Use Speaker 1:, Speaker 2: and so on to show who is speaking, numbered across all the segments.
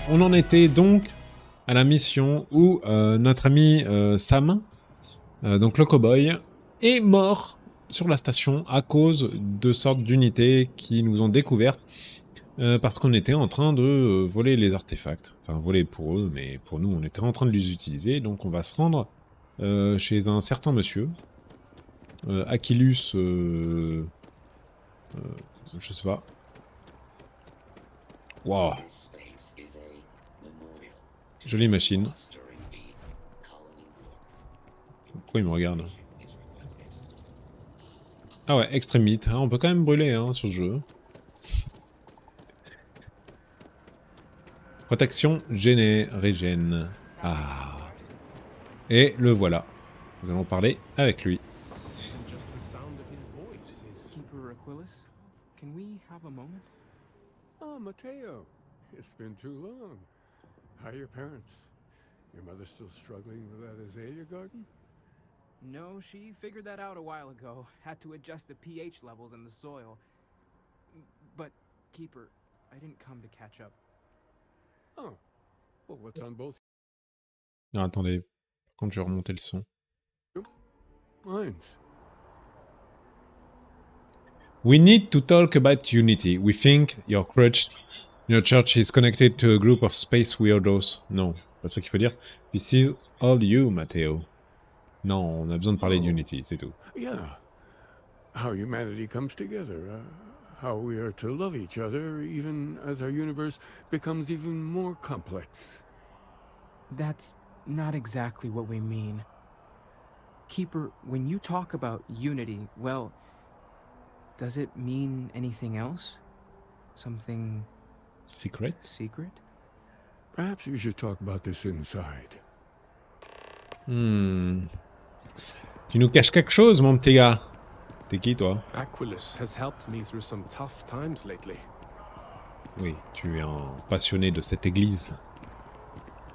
Speaker 1: on en était donc à la mission où notre ami Sam, donc le cow-boy, est mort sur la station à cause de sortes d'unités qui nous ont découvertes parce qu'on était en train de voler les artefacts. Enfin, voler pour eux, mais pour nous, on était en train de les utiliser. Donc on va se rendre chez un certain monsieur, Achillus, je sais pas. Waouh. Jolie machine. Pourquoi il me regarde? Ah ouais, extrémite. Ah, on peut quand même brûler hein, sur ce jeu. Protection régène. Ah. Et le voilà. Nous allons parler avec lui.
Speaker 2: Oh, Mateo. It's been too long. How are your parents? Your mother still struggling with that azalea garden?
Speaker 3: No, she figured that out a while ago. Had to adjust the pH levels in the soil. But, Keeper, I didn't come to catch up.
Speaker 2: Oh. Well, what's on both?
Speaker 1: Non, attendez. Quand je vais remonter le son.
Speaker 2: Lines.
Speaker 1: We need to talk about unity. We think your church is connected to a group of space weirdos. Non, pas ça qu'il faut dire. This is all you, Matteo. Non, on a besoin de parler d'unity, c'est tout.
Speaker 2: Yeah. How humanity comes together. How we are to love each other even as our universe becomes even more complex.
Speaker 3: That's not exactly what we mean. Keeper, when you talk about unity, well, does it mean anything else? Something...
Speaker 1: Secret?
Speaker 2: Secret? Perhaps we should talk about this inside.
Speaker 1: Tu nous caches quelque chose, mon petit gars. T'es qui, toi?
Speaker 4: Aquilus has helped me through some tough times lately.
Speaker 1: Oui, tu es un passionné de cette église.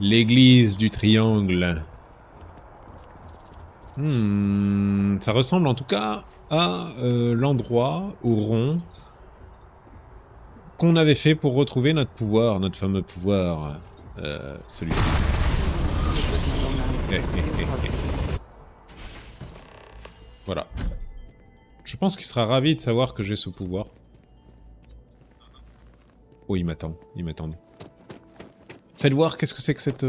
Speaker 1: L'église du triangle. Ça ressemble en tout cas à l'endroit au rond qu'on avait fait pour retrouver notre pouvoir, notre fameux pouvoir, celui-ci. Voilà. Je pense qu'il sera ravi de savoir que j'ai ce pouvoir. Oh, il m'attend, il m'attend. Faites voir, qu'est-ce que c'est que cette...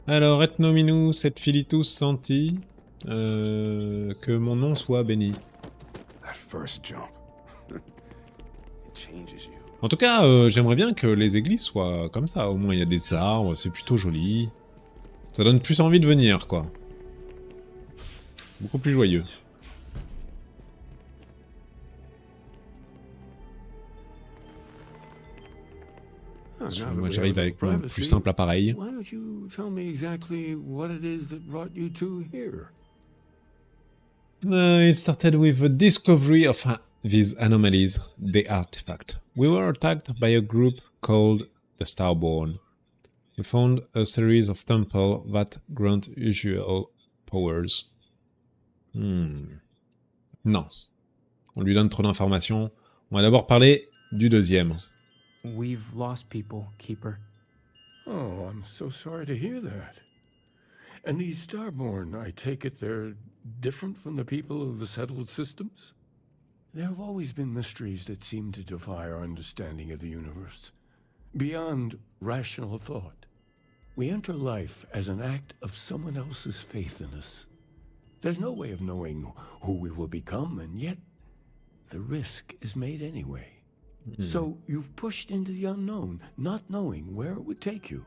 Speaker 1: Alors, et nominous et filitus santi, que mon nom soit béni. En tout cas, j'aimerais bien que les églises soient comme ça. Au moins, il y a des arbres, c'est plutôt joli. Ça donne plus envie de venir, quoi. Beaucoup plus joyeux. Moi, j'arrive avec mon plus simple appareil.
Speaker 2: Why don't you tell me exactly what it is that brought you two here?
Speaker 1: It started with the discovery of these anomalies, the artifact. We were attacked by a group called the Starborn. We found a series of temples that grant usual powers. Non. On lui donne trop d'informations. On va d'abord parler du deuxième.
Speaker 3: We've lost people, Keeper.
Speaker 2: Oh, I'm so sorry to hear that. And these Starborn, I take it they're different from the people of the settled systems? There have always been mysteries that seem to defy our understanding of the universe, beyond rational thought. We enter life as an act of someone else's faith in us. There's no way of knowing who we will become, and yet the risk is made anyway. So you've pushed into the unknown, not knowing where it would take you.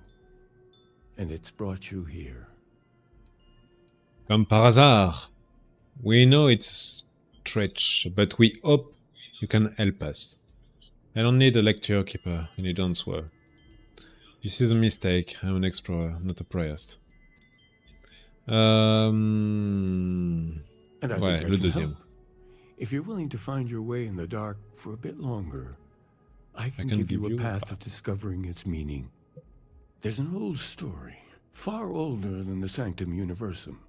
Speaker 2: And it's brought you here.
Speaker 1: Comme par hasard. We know it's a stretch, but we hope you can help us. I don't need a lecture, Keeper. You need answer. This is a mistake. I'm an explorer, not a priest. Ouais, le deuxième.
Speaker 2: If you're willing to find your way in the dark for a bit longer, I can give you a path to discovering its meaning. There's an old story, far older than the Sanctum Universum,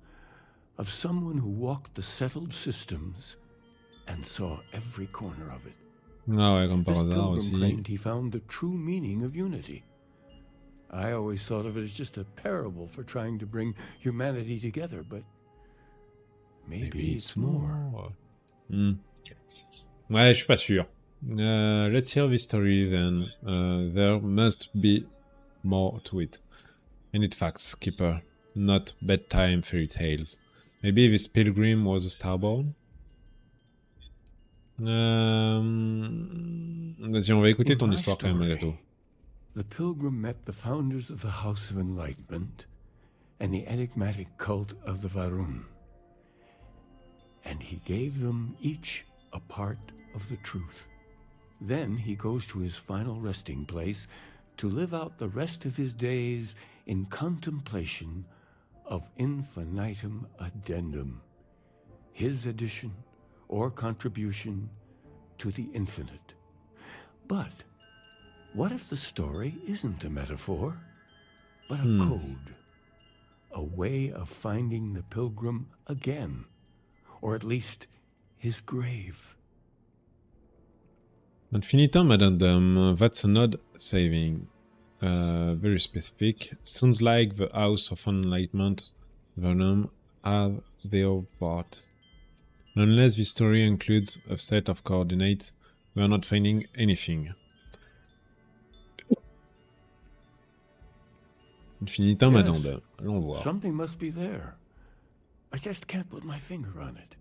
Speaker 2: of someone who walked the settled systems and saw every corner of it.
Speaker 1: Ah ouais, comme par
Speaker 2: This
Speaker 1: hasard
Speaker 2: pilgrim
Speaker 1: aussi.
Speaker 2: claimed he found the true meaning of unity. I always thought of it as just a parable for trying to bring humanity together, but maybe it's more.
Speaker 1: Hmm. Ouais, je suis pas sûr. Let's hear this story then. There must be more to it. I need facts, Keeper, not bedtime fairy tales. Maybe this pilgrim was a starborn? Vas-y, on va écouter
Speaker 2: In
Speaker 1: ton
Speaker 2: my
Speaker 1: histoire quand même, malgré tout.
Speaker 2: story, the pilgrim met the founders of the House of Enlightenment and the enigmatic cult of the Varun. And he gave them each a part of the truth. Then he goes to his final resting place to live out the rest of his days in contemplation of infinitum addendum, his addition or contribution to the infinite. But what if the story isn't a metaphor, but a code? A way of finding the pilgrim again, or at least his grave.
Speaker 1: Infinitum addendum, that's an odd saving. Very specific. Sounds like the House of Enlightenment Venom have their part. Unless this story includes a set of coordinates, we are not finding anything. Infinitum
Speaker 2: Yes.
Speaker 1: addendum. Allons voir.
Speaker 2: Something must be there. I just can't put my finger on it.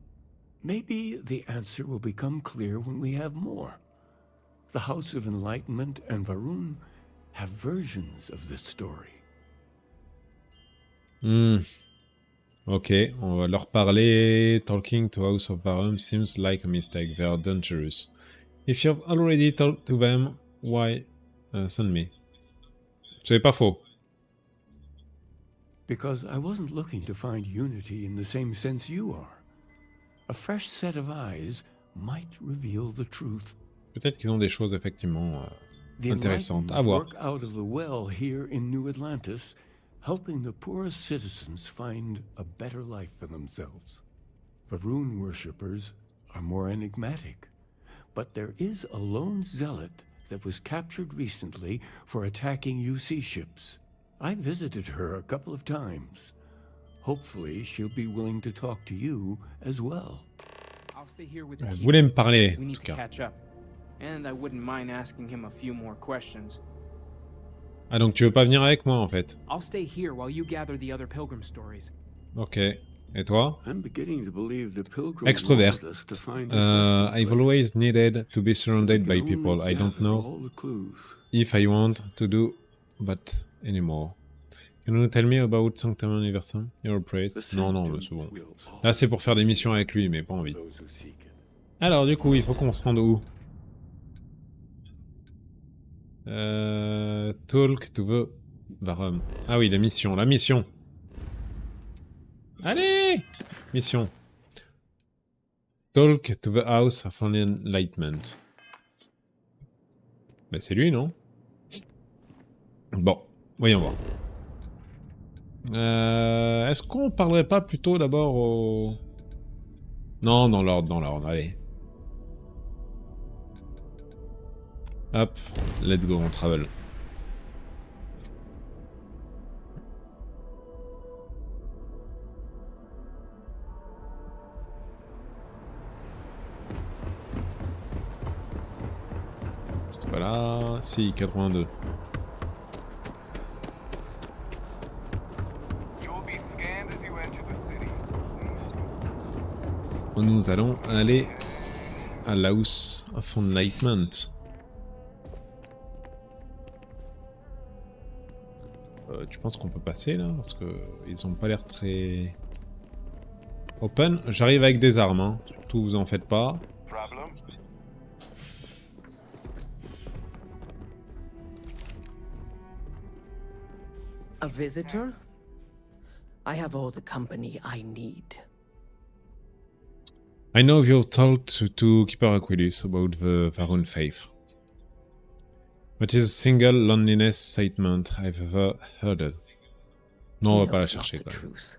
Speaker 2: Maybe the answer will become clear when we have more. The House of Enlightenment and Varun have versions of this story.
Speaker 1: Ok, on va leur parler. Talking to House of Varum seems like a mistake. They are dangerous. If you've already talked to them, why send me? C'est pas faux.
Speaker 2: Because I wasn't looking to find unity in the same sense you are. A fresh set of eyes might reveal the truth.
Speaker 1: Peut-être qu'ils ont des choses effectivement
Speaker 2: The
Speaker 1: intéressantes à
Speaker 2: Enlightened
Speaker 1: voir.
Speaker 2: work out of the well here in New Atlantis, helping the poorest citizens find a better life for themselves. Varun worshippers are more enigmatic, but there is a lone zealot that was captured recently for attacking UC ships. I visited her a couple of times. Hopefully she'll be willing to talk to you as well.
Speaker 3: I'll stay here with the
Speaker 1: Elle voulait me
Speaker 3: keeper.
Speaker 1: parler,
Speaker 3: We
Speaker 1: en
Speaker 3: need
Speaker 1: tout
Speaker 3: to
Speaker 1: cas.
Speaker 3: catch up. And I wouldn't mind asking him a few more questions.
Speaker 1: Ah, donc tu veux pas venir avec moi, en fait?
Speaker 3: I'll stay here while you gather the other pilgrim stories.
Speaker 1: Ok. Et toi?
Speaker 2: I'm beginning to believe the pilgrim
Speaker 1: Extrovert.
Speaker 2: wanted us to find his resting
Speaker 1: I've
Speaker 2: place.
Speaker 1: always needed to be
Speaker 2: If we
Speaker 1: surrounded
Speaker 2: can
Speaker 1: by
Speaker 2: only
Speaker 1: people. I don't
Speaker 2: gather
Speaker 1: know
Speaker 2: all the clues.
Speaker 1: if I want to do but anymore. Can you tell me about Sanctum Universum? You're praised. Non, non, mais c'est bon. Là, c'est pour faire des missions avec lui, mais pas envie.
Speaker 2: Those who seek it.
Speaker 1: Alors, du coup, il faut qu'on se rende où? Talk to the Varum. Ah oui, la mission, la mission. Allez! Mission. Talk to the House of Enlightenment. Bah, c'est lui, non? Bon, voyons voir. Est-ce qu'on parlerait pas plutôt d'abord au... Non, dans l'ordre, allez. Hop, let's go, on travel. C'était pas là... Si, 82. Nous allons aller à l'House of Enlightenment. Tu penses qu'on peut passer là? Parce que ils ont pas l'air très open. J'arrive avec des armes, hein. Surtout vous en faites pas.
Speaker 5: A visitor? I have all the company I need.
Speaker 1: I know you've talked to Keeper Aquilus about the Varun faith. But it's a single loneliness statement I've ever heard of. Non, on va pas la
Speaker 5: He knows not
Speaker 1: chercher
Speaker 5: the
Speaker 1: quand même.
Speaker 5: truth.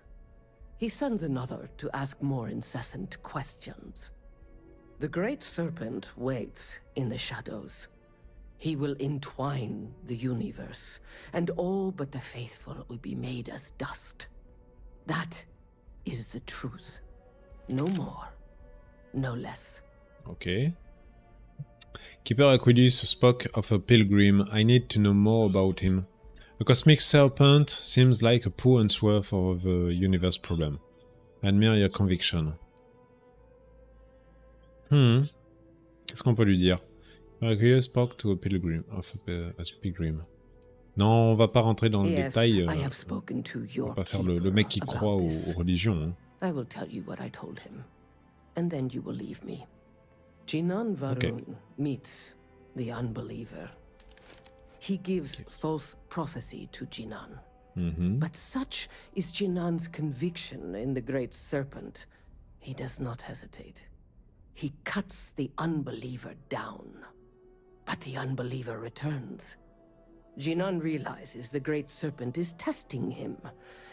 Speaker 5: He sends another to ask more incessant questions. The Great Serpent waits in the shadows. He will entwine the universe, and all but the faithful will be made as dust. That is the truth. No more, no less.
Speaker 1: Ok. Keeper Aquilus spoke of a pilgrim. I need to know more about him. The cosmic serpent seems like a poor answer for the universe problem. I admire your conviction. Qu'est-ce qu'on peut lui dire? Aquilus spoke to a pilgrim. Of a pilgrim. Non, on va pas rentrer dans le détail. On va pas faire le mec qui croit aux religions. Hein.
Speaker 5: I will tell you what I told him, and then you will leave me. Jinan Varun meets the unbeliever. He gives false prophecy to Jinan. But such is Jinan's conviction in the Great Serpent, he does not hesitate. He cuts the unbeliever down. But the unbeliever returns. Jinan realizes the Great Serpent is testing him,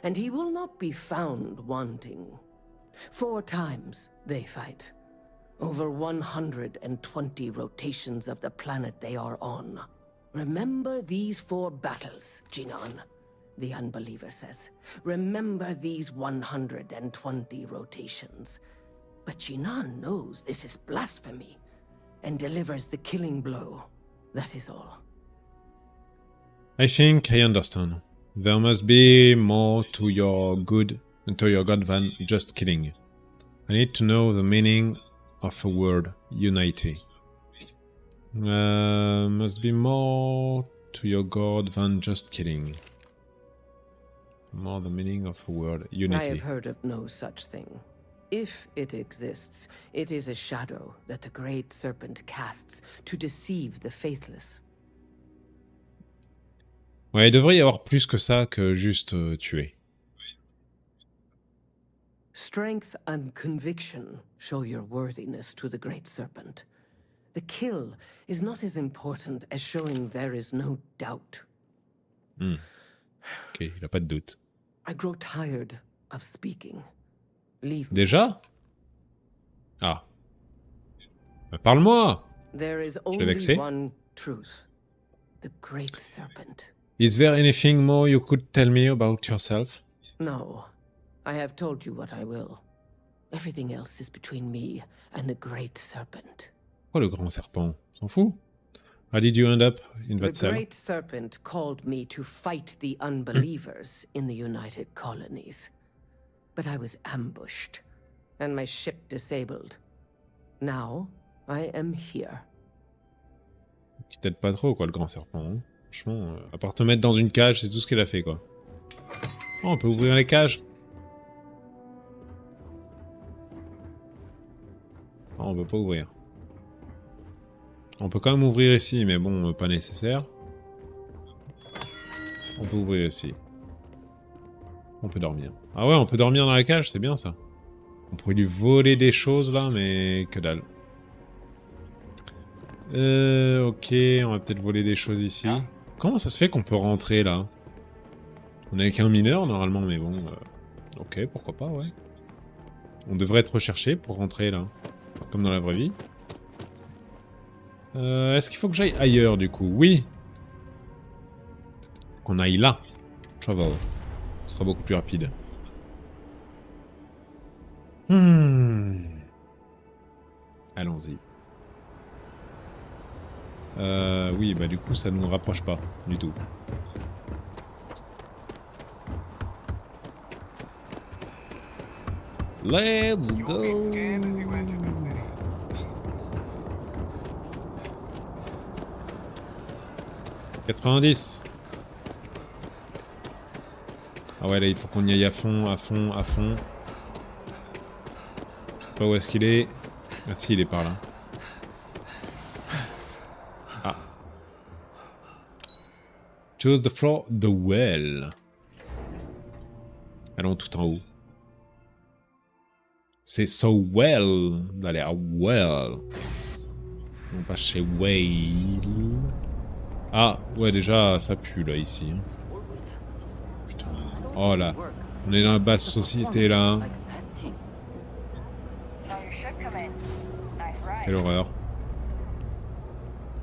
Speaker 5: and he will not be found wanting. 4 times they fight. Over 120 rotations of the planet they are on. Remember these 4 battles, Jinan, the unbeliever says. Remember these 120 rotations. But Jinan knows this is blasphemy, and delivers the killing blow. That is all.
Speaker 1: I think I understand. There must be more to your god than just killing. I need to know the meaning of a word, unity. Must be more to your god than just killing. More the meaning of a word, unity.
Speaker 5: I have heard of no such thing. If it exists, it is a shadow that the Great Serpent casts to deceive the faithless.
Speaker 1: Ouais, il devrait y avoir plus que ça que juste tuer.
Speaker 5: Strength and conviction show your worthiness to the Great Serpent. The kill is not as important as showing there is no doubt.
Speaker 1: Ok, il a pas de doute.
Speaker 5: I grow tired of speaking. Leave me.
Speaker 1: Déjà? Ah. Bah, parle-moi!
Speaker 5: There is
Speaker 1: l'ai
Speaker 5: only
Speaker 1: vexé.
Speaker 5: one truth. The Great Serpent.
Speaker 1: Is there anything more you could tell me about yourself?
Speaker 5: No. I have told you what I will. Everything else is between me and the Great Serpent.
Speaker 1: Oh, le grand serpent. S'en fout. How did you end up in that
Speaker 5: The
Speaker 1: cell?
Speaker 5: Great Serpent called me to fight the unbelievers in the United Colonies. But I was ambushed, and my ship disabled. Now, I am here.
Speaker 1: Qui t'aide pas trop, quoi, le grand serpent. Hein. Franchement, à part te mettre dans une cage, c'est tout ce qu'elle a fait, quoi. Oh, on peut ouvrir les cages. Oh, on peut pas ouvrir. On peut quand même ouvrir ici, mais bon, pas nécessaire. On peut ouvrir ici. On peut dormir. Ah ouais, on peut dormir dans la cage, c'est bien ça. On pourrait lui voler des choses là, mais que dalle. Ok, on va peut-être voler des choses ici. Comment ça se fait qu'on peut rentrer là? On est avec un mineur normalement, mais bon... Ok, pourquoi pas, ouais. On devrait être recherché pour rentrer là. Comme dans la vraie vie. Est-ce qu'il faut que j'aille ailleurs du coup? Oui. Qu'on aille là. Travel. Ce sera beaucoup plus rapide. Allons-y. Oui, bah du coup ça nous rapproche pas du tout. Let's go. 90. Ah ouais, là il faut qu'on y aille à fond, à fond, à fond. Je sais pas où est-ce qu'il est. Ah si, il est par là. Ah. Choose the floor, the well. Allons tout en haut. C'est so well d'aller à well. Non pas chez whale. Ah, ouais, déjà, ça pue, là, ici. Putain. Oh, là. On est dans la basse société, là. Quelle horreur.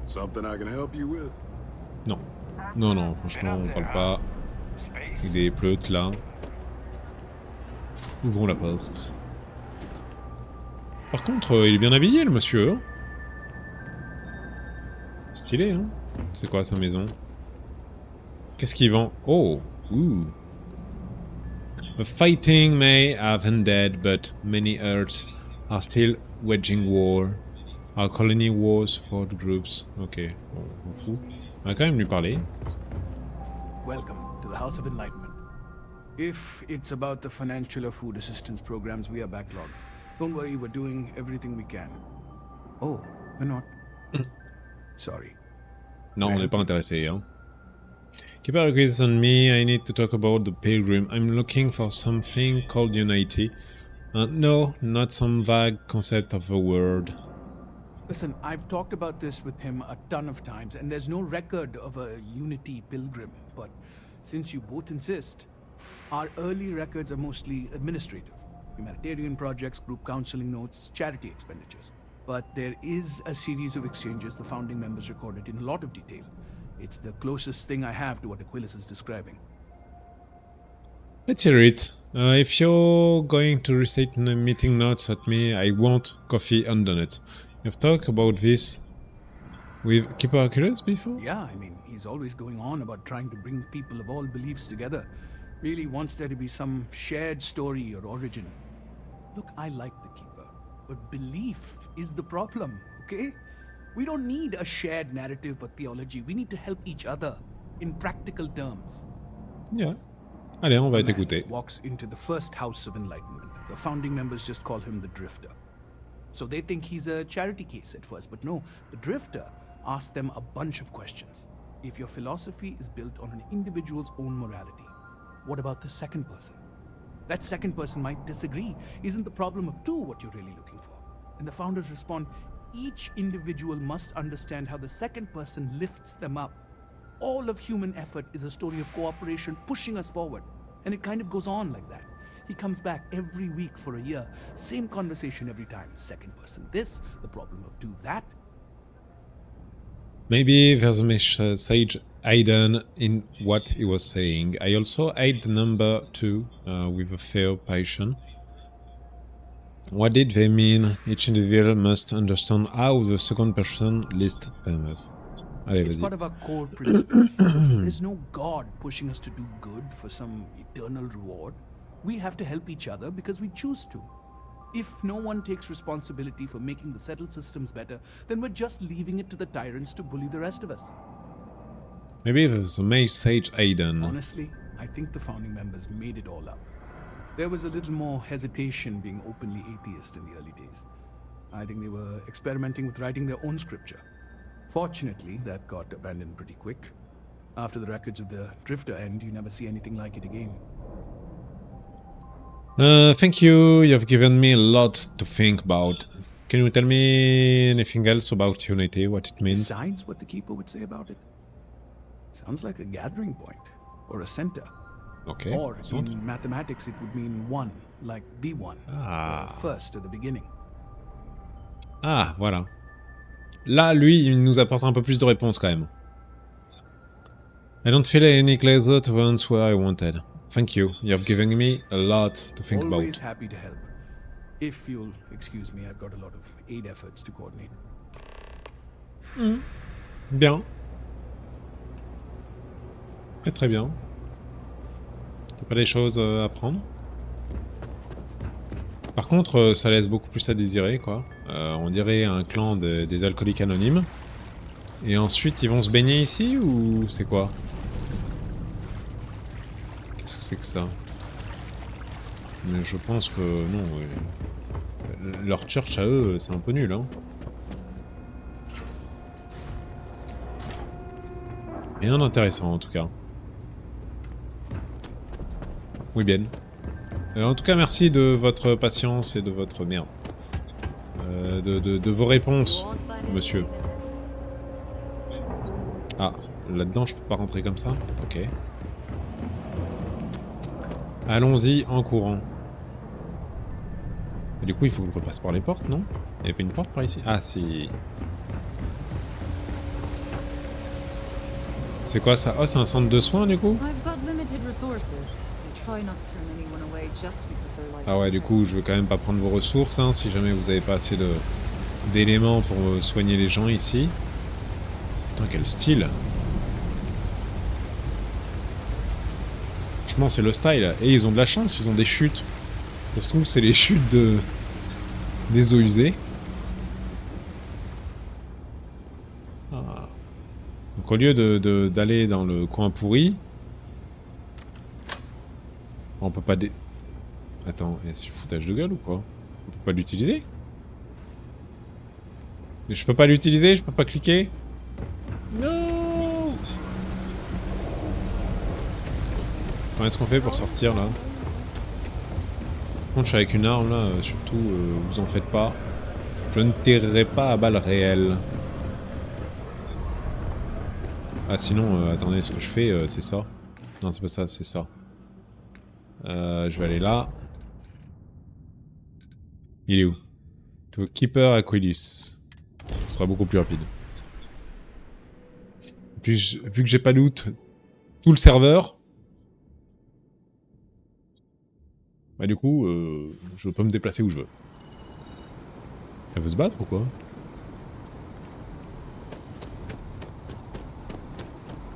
Speaker 6: Something I can help you with?
Speaker 1: Non. Non, non, franchement, on parle pas. Avec des pleutes là. Ouvrons la porte. Par contre, il est bien habillé le monsieur. Hein. C'est stylé, hein. C'est quoi sa maison? Qu'est-ce qu'il vend? Oh, ouh. The fighting may have ended, but many Earths are still waging war. Our colony war support groups. Ok, bon, on s'en fout. On va quand même lui parler.
Speaker 7: Welcome to the House of Enlightenment. If it's about the financial or food assistance programs, we are backlogged. Don't worry, we're doing everything we can. Oh, we're not. Sorry.
Speaker 1: Non, on n'est pas intéressé, hein. Keep our requests on me, I need to talk about the Pilgrim. I'm looking for something called Unity. No, not some vague concept of a word.
Speaker 7: Listen, I've talked about this with him a ton of times, and there's no record of a Unity Pilgrim. But since you both insist, our early records are mostly administrative. Humanitarian projects, group counseling notes, charity expenditures. But there is a series of exchanges the founding members recorded in a lot of detail. It's the closest thing I have to what Aquilus is describing.
Speaker 1: Let's hear it. If you're going to recite meeting notes at me, I want coffee and donuts. You've talked about this with Keeper Oculus before?
Speaker 7: Yeah, I mean, he's always going on about trying to bring people of all beliefs together. Really wants there to be some shared story or origin. Look, I like the Keeper, but belief is the problem, okay? We don't need a shared narrative or theology. We need to help each other in practical terms.
Speaker 1: Yeah. Allez, on va t'écouter.
Speaker 7: Walks into the first House of Enlightenment. The founding members just call him the Drifter. So they think he's a charity case at first, but no, the Drifter asks them a bunch of questions. If your philosophy is built on an individual's own morality, what about the second person? That second person might disagree. Isn't the problem of two what you're really looking for? And the founders respond, each individual must understand how the second person lifts them up. All of human effort is a story of cooperation pushing us forward. And it kind of goes on like that. He comes back every week for a year. Same conversation every time. Second person this, the problem of do that.
Speaker 1: Maybe there's a message hidden in what he was saying. I also hate the number 2 with a fair passion. What did they mean? Each individual must understand how the second person lists them. Allez,
Speaker 7: It's
Speaker 1: vas-y.
Speaker 7: part of our core principles. There's no God pushing us to do good for some eternal reward. We have to help each other because we choose to. If no one takes responsibility for making the settled systems better, then we're just leaving it to the tyrants to bully the rest of us.
Speaker 1: Maybe there's a message hidden.
Speaker 7: Honestly, I think the founding members made it all up. There was a little more hesitation being openly atheist in the early days. I think they were experimenting with writing their own scripture. Fortunately, that got abandoned pretty quick. After the records of the Drifter end, you never see anything like it again.
Speaker 1: Thank you, you've given me a lot to think about. Can you tell me anything else about Unity, what it means?
Speaker 7: Besides what the Keeper would say about it? Sounds like a gathering point, or a center.
Speaker 1: Ok,
Speaker 7: Or
Speaker 1: centre.
Speaker 7: in mathematics it would mean one, like the one,
Speaker 1: Ah.
Speaker 7: the first or the beginning.
Speaker 1: Ah, voilà. Là, lui, il nous apporte un peu plus de réponses quand même. I don't feel any closer to the answer I wanted. Thank you, you've given me a lot to think
Speaker 7: Always
Speaker 1: about.
Speaker 7: happy to help. If you'll excuse me, I've got a lot of aid efforts to coordinate.
Speaker 1: Bien. Très très bien. Y'a pas des choses à prendre. Par contre, ça laisse beaucoup plus à désirer, quoi. On dirait un clan des alcooliques anonymes. Et ensuite, ils vont se baigner ici, ou c'est quoi? Qu'est-ce que c'est que ça? Mais je pense que non. Leur church à eux, c'est un peu nul, hein. Rien d'intéressant, en tout cas. Oui, bien. En tout cas, merci de votre patience et de votre merde. De vos réponses, monsieur. Ah, là-dedans, je peux pas rentrer comme ça? Ok. Allons-y en courant. Et du coup, il faut que je repasse par les portes, non? Il y avait pas une porte par ici? Ah, si. C'est quoi ça? Oh, c'est un centre de soins du coup? Ah ouais, du coup, je veux quand même pas prendre vos ressources, hein, si jamais vous avez pas assez d'éléments pour soigner les gens ici. Putain, quel style! Franchement, c'est le style. Et ils ont de la chance, ils ont des chutes. Ça se trouve, c'est les chutes des eaux usées. Ah. Donc au lieu d'aller dans le coin pourri, on peut pas Attends, est-ce que foutage de gueule ou quoi? On peut pas l'utiliser? Mais je peux pas l'utiliser, je peux pas cliquer? Non! Comment est-ce qu'on fait pour sortir là? Par contre, je suis avec une arme là, surtout, vous en faites pas. Je ne tirerai pas à balles réelles. Ah sinon, attendez, ce que je fais, c'est ça. Non, c'est pas ça, c'est ça. Je vais aller là. Il est où? To Keeper Aquilus. Ce sera beaucoup plus rapide. Et puis, vu que j'ai pas loot tout le serveur, bah du coup, je peux me déplacer où je veux. Elle veut se battre ou quoi?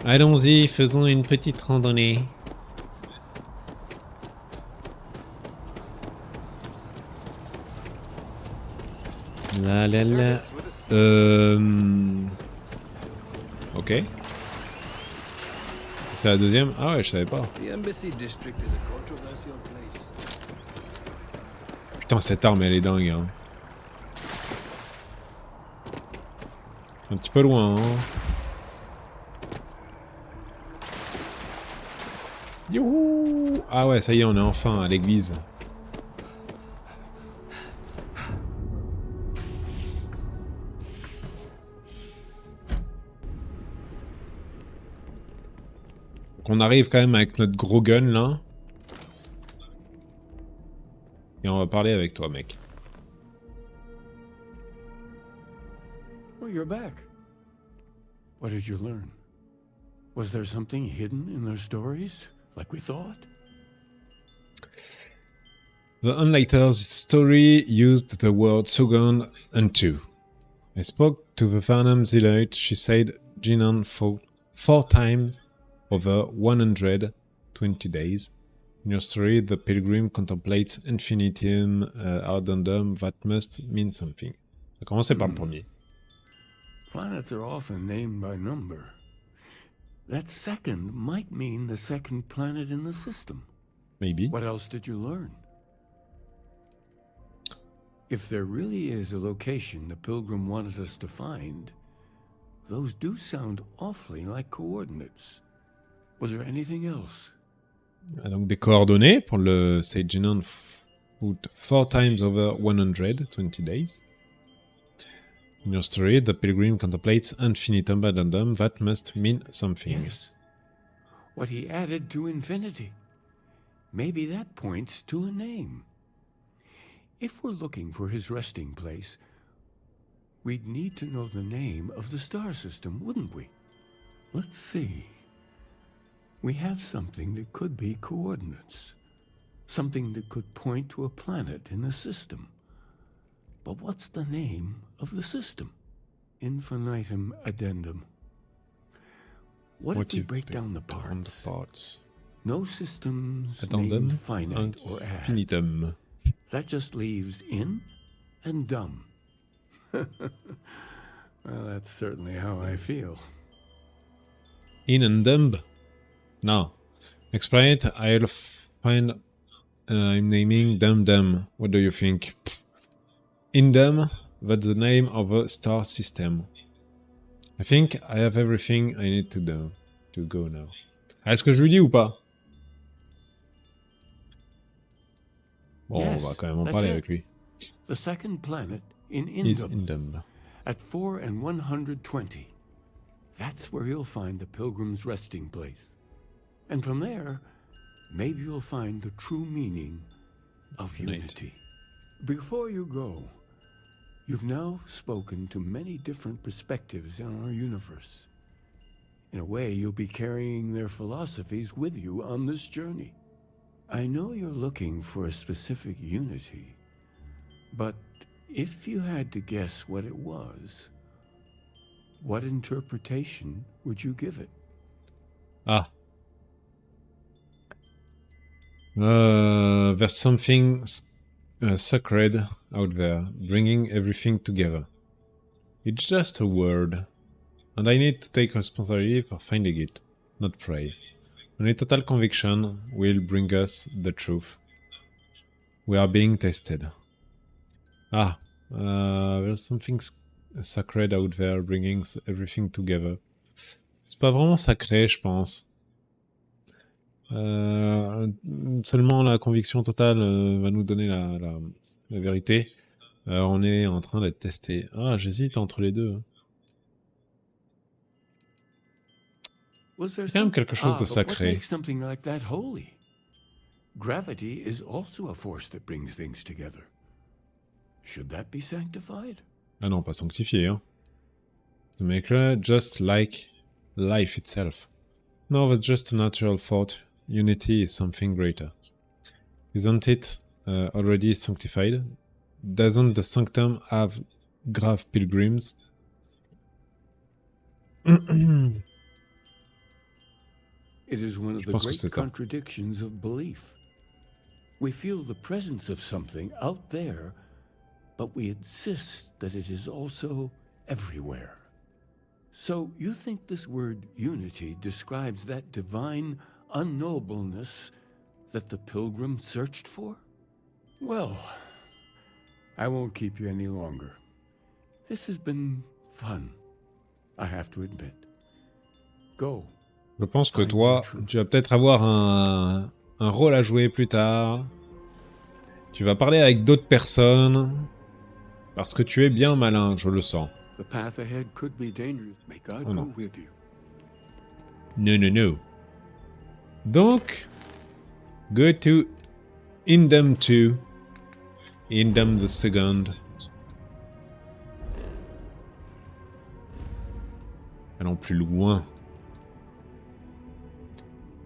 Speaker 1: Allons-y, faisons une petite randonnée. La la la. Ok. C'est la deuxième? Ah ouais, je savais pas. Putain, cette arme, elle est dingue, hein. Un petit peu loin, hein. Youhou! Ah ouais, ça y est, on est enfin à l'église. Donc on arrive quand même avec notre gros gun, là. Et on va parler avec toi, mec.
Speaker 2: Oh, you're back. What did you learn? Was there something hidden in their stories, like we thought?
Speaker 1: The Unlighters' story used the word Sogon unto. I spoke to the Farnham Zealot. She said Jinan fought 4 times over 120 days. In your story, the pilgrim contemplates infinitum ardendum. That must mean something. On va commencer par le premier.
Speaker 2: Planets are often named by number. That second might mean the second planet in the system.
Speaker 1: Maybe.
Speaker 2: What else did you learn? If there really is a location the Pilgrim wanted us to find, those do sound awfully like coordinates. Was there anything else?
Speaker 1: Ah, donc des coordonnées pour le Seijinan foot 4 times over 120 days. In your story, the pilgrim contemplates infinitum addendum. That must mean something.
Speaker 2: Yes. What he added to infinity. Maybe that points to a name. If we're looking for his resting place, we'd need to know the name of the star system, wouldn't we? Let's see. We have something that could be coordinates. Something that could point to a planet in the system. But what's the name of the system? Infinitum addendum. What if we break down the parts? No systems
Speaker 1: Addendum
Speaker 2: named finite or add.
Speaker 1: Infinitum.
Speaker 2: That just leaves in and dumb. Well, that's certainly how I feel.
Speaker 1: In and dumb? No. Explain it. I'll find. I'm naming Dum. What do you think? Indum, that's the name of a star system. I think I have everything I need to do to go now. Est-ce que je lui dis ou pas? Bon,
Speaker 2: Yes,
Speaker 1: on va quand même en
Speaker 2: that's
Speaker 1: parler
Speaker 2: it.
Speaker 1: avec lui.
Speaker 2: The second planet in
Speaker 1: Is
Speaker 2: Indum,
Speaker 1: Indum.
Speaker 2: at 4 and 120. That's where you'll find the Pilgrim's resting place. And from there, maybe you'll find the true meaning of
Speaker 1: Right.
Speaker 2: unity. Before you go, You've now spoken to many different perspectives in our universe. In a way, you'll be carrying their philosophies with you on this journey. I know you're looking for a specific unity, but if you had to guess what it was, what interpretation would you give it?
Speaker 1: Ah. There's something sacred out there, bringing everything together. It's just a word, and I need to take responsibility for finding it, not pray. Only total conviction will bring us the truth. We are being tested. Ah, there's something sacred out there, bringing everything together. C'est pas vraiment sacré, je pense. Seulement la conviction totale va nous donner la vérité. On est en train d'être testé. Ah, j'hésite entre les deux. C'est quand même quelque chose de sacré.
Speaker 2: Gravity is also a force that brings things together. Should that be sanctified?
Speaker 1: Ah non, pas sanctifié, hein. To make it just like life itself. No, that's just a natural thought. Unity is something greater. Isn't it already sanctified? Doesn't the sanctum have grave pilgrims?
Speaker 2: It is one of the great contradictions of belief. We feel the presence of something out there, but we insist that it is also everywhere. So you think this word unity describes that divine unknowableness that the pilgrim searched for? Well, I won't keep you any longer. This has been fun, I have to admit. Go.
Speaker 1: Je pense que toi, tu vas peut-être avoir un rôle à jouer plus tard. Tu vas parler avec d'autres personnes. Parce que tu es bien malin, je le sens.
Speaker 2: The path ahead could be dangerous. May God go with you.
Speaker 1: No, no, no. Donc, go to Indom 2. Indom the second. Allons plus loin.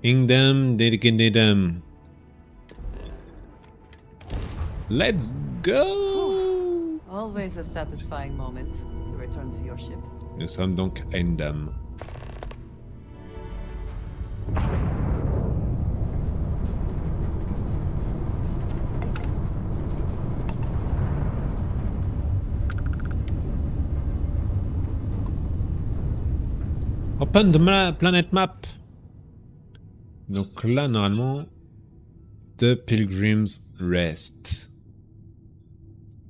Speaker 1: Indom Dedicandidum. Let's go!
Speaker 6: Always a satisfying moment to return to your ship.
Speaker 1: Nous sommes donc à Indom. Open the planet map. Donc là, normalement, The Pilgrim's Rest.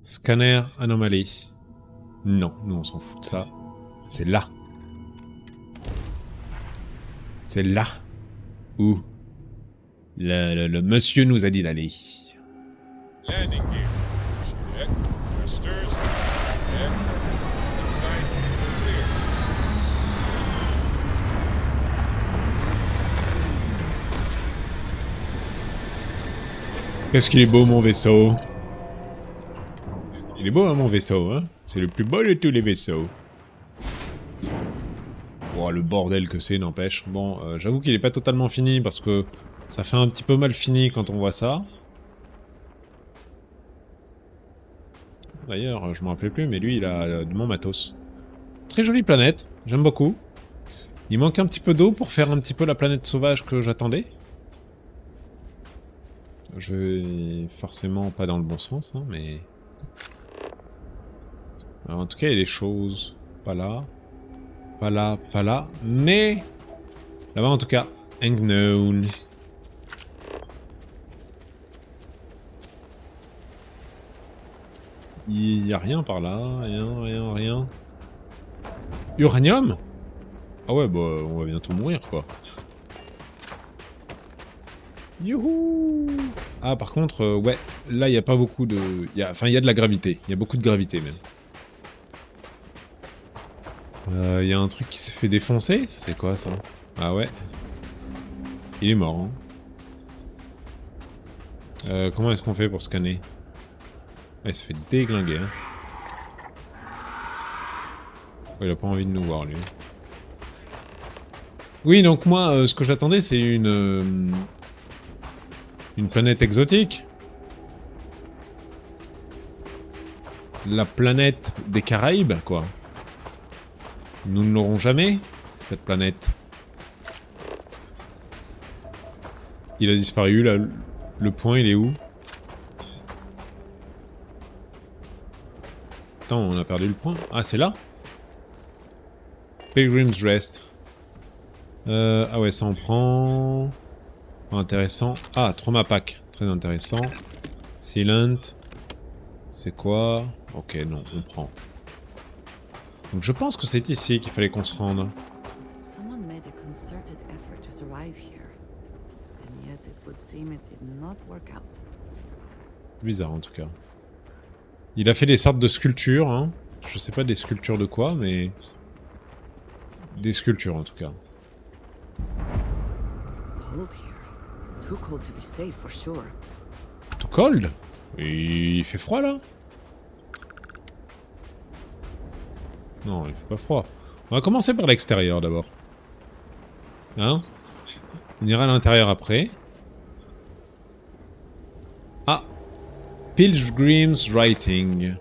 Speaker 1: Scanner anomalie. Non, nous on s'en fout de ça. C'est là. C'est là où le monsieur nous a dit d'aller.
Speaker 8: Landing gear. Check. Thrusters. Check. Inside. Clear.
Speaker 1: Qu'est-ce qu'il est beau mon vaisseau. Il est beau hein, mon vaisseau, hein. C'est le plus beau de tous les vaisseaux. Oh, le bordel que c'est, n'empêche. Bon, j'avoue qu'il est pas totalement fini parce que ça fait un petit peu mal fini quand on voit ça. D'ailleurs, je me rappelais plus, mais lui, il a de mon matos. Très jolie planète, j'aime beaucoup. Il manque un petit peu d'eau pour faire un petit peu la planète sauvage que j'attendais. Je vais forcément pas dans le bon sens, hein, mais... Alors, en tout cas, il y a des choses. Pas là. Pas là, pas là. Mais... Là-bas, en tout cas. Unknown. Il y a rien par là. Rien. Uranium? Ah ouais, bah, on va bientôt mourir, quoi. Youhou! Ah, par contre, ouais, là, il n'y a pas beaucoup de... Enfin, il y a de la gravité. Il y a beaucoup de gravité, même. Il y a un truc qui se fait défoncer? Ça, c'est quoi, ça? Ah ouais. Il est mort, hein. Comment est-ce qu'on fait pour scanner? Ah, il se fait déglinguer, hein. Oh, il a pas envie de nous voir, lui. Oui, donc moi, ce que j'attendais, c'est une planète exotique. La planète des Caraïbes, quoi. Nous ne l'aurons jamais, cette planète. Il a disparu, là. Le point, il est où? Attends, on a perdu le point. Ah, c'est là? Pilgrim's Rest. Ah ouais, ça on prend... Intéressant. Ah, Trauma Pack. Très intéressant. Silent. C'est quoi? Ok, non, on prend. Donc je pense que c'est ici qu'il fallait qu'on se rende.
Speaker 6: Someone made a concerted effort to survive here, and yet it would seem it did not work out.
Speaker 1: Bizarre en tout cas. Il a fait des sortes de sculptures, hein. Je sais pas des sculptures de quoi, mais... Des sculptures en tout cas.
Speaker 6: Cold here. Too cold to be safe for sure.
Speaker 1: Too cold? Il fait froid là? Non, il fait pas froid. On va commencer par l'extérieur d'abord. Hein? On ira à l'intérieur après. Ah! Pilgrim's Writing.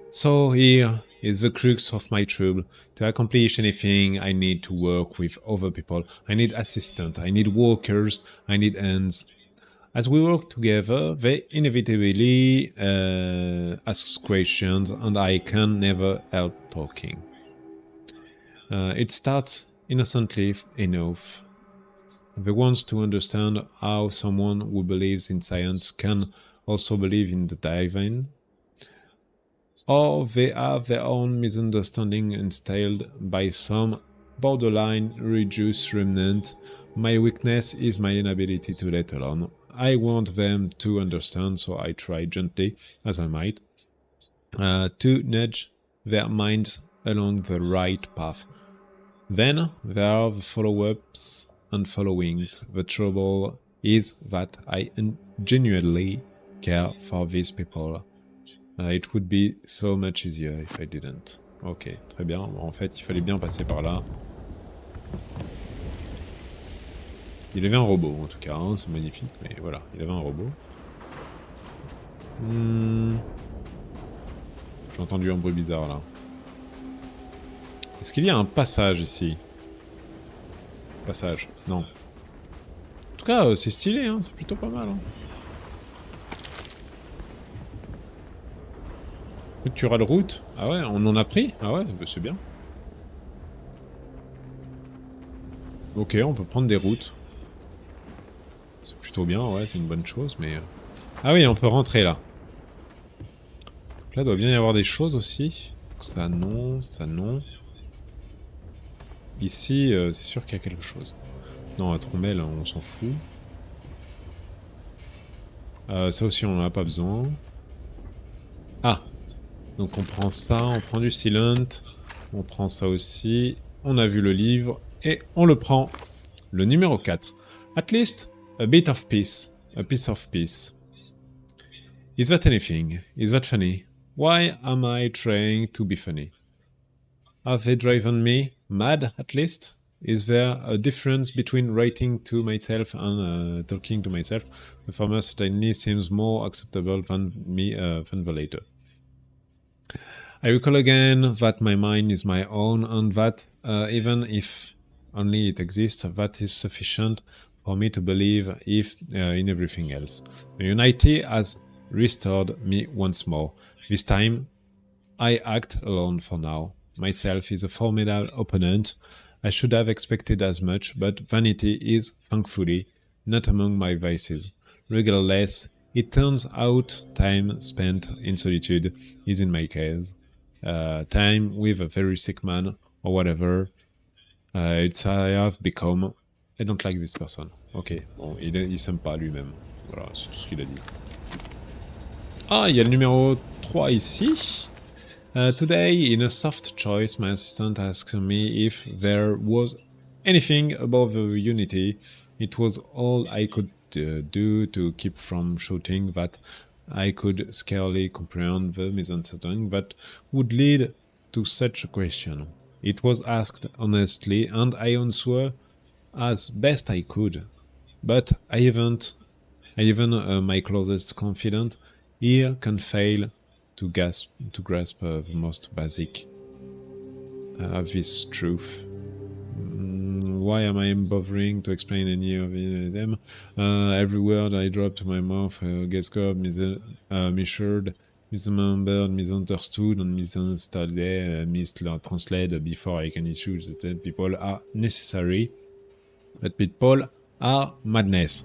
Speaker 1: So here is the crux of my trouble. To accomplish anything, I need to work with other people. I need assistants, I need workers, I need hands. As we work together, they inevitably ask questions, and I can never help talking. It starts innocently enough. They want to understand how someone who believes in science can also believe in the divine. Or they have their own misunderstanding instilled by some borderline religious remnant. My weakness is my inability to let alone. I want them to understand, so I try gently, as I might, to nudge their minds along the right path. Then there are the follow-ups and followings. The trouble is that I genuinely care for these people. It would be so much easier if I didn't. Ok, très bien. En fait, il fallait bien passer par là. Il avait un robot, en tout cas, hein, c'est magnifique, mais voilà, il avait un robot. J'ai entendu un bruit bizarre, là. Est-ce qu'il y a un passage, ici? Passage, non. En tout cas, c'est stylé, hein, c'est plutôt pas mal. Hein. Rupture de route? Ah ouais, on en a pris? Ah ouais, bah c'est bien. Ok, on peut prendre des routes. C'est plutôt bien, ouais, c'est une bonne chose, mais... Ah oui, on peut rentrer là. Là, il doit bien y avoir des choses aussi. Ça non, ça non. Ici, c'est sûr qu'il y a quelque chose. Non, à Trombelle, on s'en fout. Ça aussi, on n'en a pas besoin. Ah! Donc on prend ça, on prend du Silent. On prend ça aussi. On a vu le livre. Et on le prend. Le numéro 4. At least, a bit of peace. A piece of peace. Is that anything? Is that funny? Why am I trying to be funny? Have they driven me mad, at least? Is there a difference between writing to myself and talking to myself? The former certainly seems more acceptable than the later. I recall again that my mind is my own, and that even if only it exists, that is sufficient for me to believe in everything else. Unity has restored me once more. This time, I act alone for now. Myself is a formidable opponent. I should have expected as much, but vanity is, thankfully, not among my vices. Regardless, it turns out time spent in solitude is in my case. Time with a very sick man, or whatever. It's I have become. I don't like this person. Ok, bon, il s'aime pas lui-même. Voilà, c'est tout ce qu'il a dit. Ah, il y a le numéro 3 ici. Today, in a soft choice, my assistant asked me if there was anything above the unity. It was all I could do to keep from shouting that I could scarcely comprehend the misunderstanding that would lead to such a question. It was asked honestly, and I answered as best I could. But even my closest confidant here can fail to grasp the most basic of this truth. Why am I bothering to explain any of them? Every word I drop to my mouth gets caught, misheard, misremembered, misunderstood, and mistranslated before I can issue that people are necessary, but people are madness.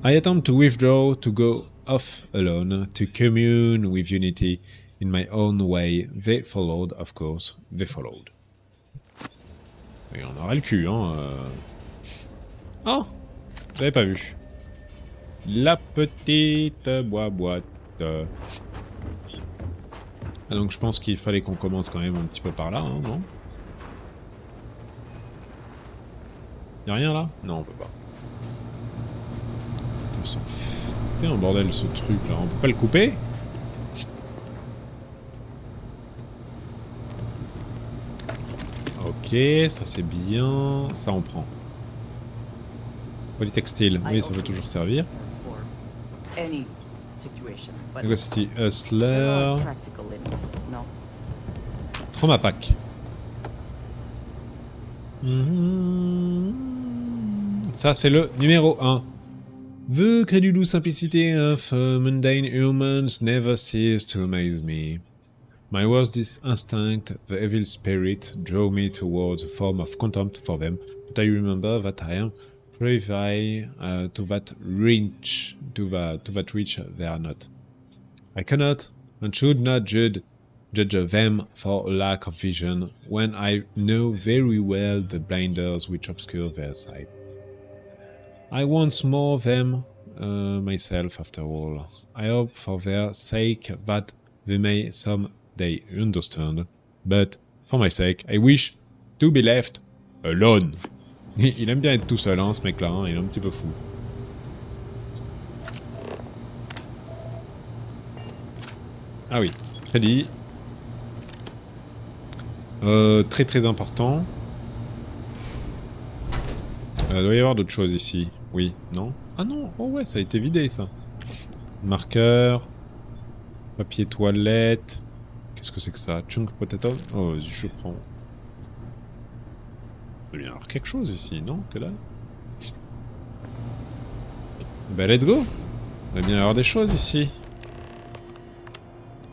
Speaker 1: I attempt to withdraw, to go off alone, to commune with unity in my own way. They followed, of course, they followed. Et on aura le cul, hein. Oh, j'avais pas vu. La petite boîte. Ah, donc je pense qu'il fallait qu'on commence quand même un petit peu par là, hein, non? Y'a rien là? Non, on peut pas. Ça fait un bordel ce truc là, on peut pas le couper? Ok, ça c'est bien, ça on prend. Polytextile, oui ça peut toujours servir. Negotiate Hustler. Trauma pack. Ça c'est le numéro 1. The credulous simplicity of mundane humans never cease to amaze me. My worst instinct, the evil spirit, drove me towards a form of contempt for them, but I remember that I am privy to that reach they are not. I cannot and should not judge them for a lack of vision when I know very well the blinders which obscure their sight. I once more them myself after all. I hope for their sake that they may someday understand, but for my sake, I wish to be left alone. Il aime bien être tout seul, hein, ce mec-là, hein, il est un petit peu fou. Ah oui, crédit. Très très important. Il doit y avoir d'autres choses ici. Oui, non? Ah non, oh ouais, ça a été vidé ça. Marqueur. Papier toilette. Qu'est-ce que c'est que ça? Chunk potato? Oh, vas-y, je prends. Il doit y avoir quelque chose ici, non? Que dalle? Ben, let's go! Il doit bien y avoir des choses ici.